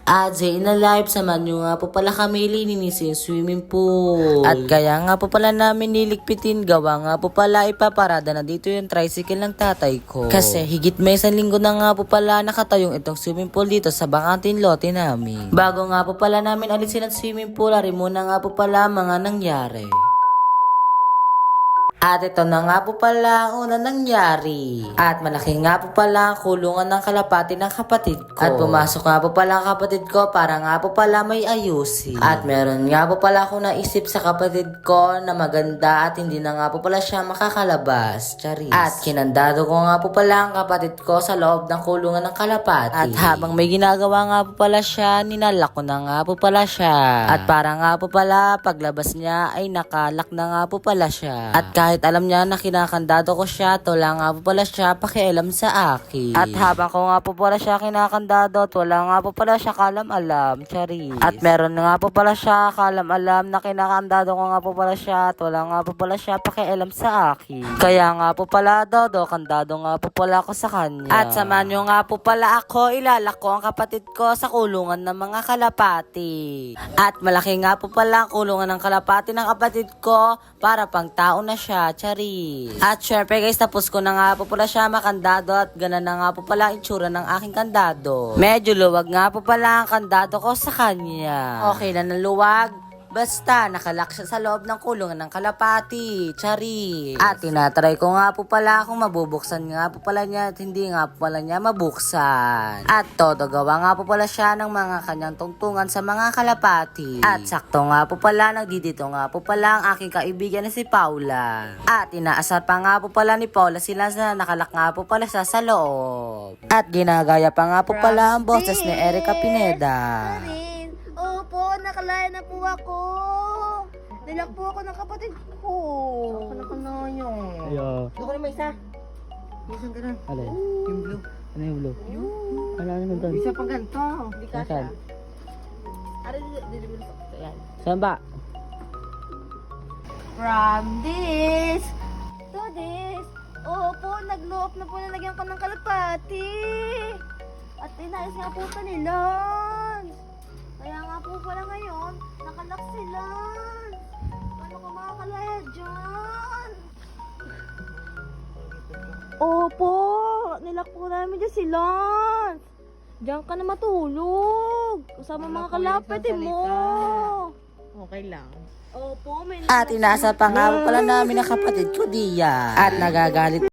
At Day in a Life, samahan nyo nga po pala kami linisin yung swimming pool. At kaya nga po pala namin niligpitin, gawa nga po pala ipaparada na dito yung tricycle ng tatay ko. Kasi higit may 1 linggo na nga po pala nakatayong itong swimming pool dito sa bakanting lote namin. Bago nga po pala namin alisin ang swimming pool, ari muna nga po pala mga nangyari. At ito na nga po pala ang una nangyari. At malaki nga po pala ang kulungan ng kalapati ng kapatid ko. At pumasok nga po pala ang kapatid ko para nga po pala may ayusin. At meron nga po pala akong naisip sa kapatid ko na maganda at hindi na nga po pala siya makakalabas. Charis. At kinandado ko nga po pala ang kapatid ko sa loob ng kulungan ng kalapati. At habang may ginagawa nga po pala siya, ninalak ko na nga po pala siya. At para nga po pala paglabas niya ay nakalak na nga po pala siya. At kahit alam niya na kinakandado ko siya, wala nga po pala siya pakialam sa akin. At habang ko nga po pala siya kinakandado, wala nga po pala siya kalam-alam. Charis. At meron nga po pala siya kalam-alam na kinakandado ko nga po pala siya, wala nga po pala siya pakialam sa akin. Kaya nga po pala dodo, kandado nga po pala ako sa kanya. At samahan nyo nga po pala ako, ilalak ko ang kapatid ko sa kulungan ng mga kalapati. At malaki nga po pala ang kulungan ng kalapati ng kapatid ko para pang tao na siya. Charis. At syempre guys, tapos ko na nga po pala siya makandado at gana na nga po pala itsura ng aking kandado. Medyo luwag nga po pala ang kandado ko sa kanya. Okay na naluwag. Basta, nakalak siya sa loob ng kulungan ng kalapati. Charis. At tinatry ko nga po pala kung mabubuksan nga po pala niya at hindi nga po pala niya mabuksan. At todo gawa nga po pala siya ng mga kanyang tungtungan sa mga kalapati. At sakto nga po pala, nagdidito nga po pala ang aking kaibigan na si Paula. At inaasar pa nga po pala ni Paula sila na nakalak nga po pala siya sa loob. At ginagaya pa nga po pala ang boses ni Erica Pineda. Opo, nakalaya na po ako. Nilak po ako ng kapatid ko. Ako na kanayo. Ayo. Ako na may isa. May isang ganun. Alin? Yung blue. Ano yung blue? Ano naman doon? Isa pang ganito. Hindi ka siya. Nasaan? Ari, dilibil ko. Ayan. Saan ba? From this to this. Opo, nag-loop na po nalagyan ko ng kalapati. At inayos nga po ito nila. Kaya nga po pala ngayon, nakalak sila. Paano ka makakalaya dyan? Opo, nilak po namin dyan sila. Diyan ka na matulog. Kasama mga kalapati mo. Okay lang. Opo, may At inaasar pa nga po pala namin ang kapatid ko diyan. At nagagalit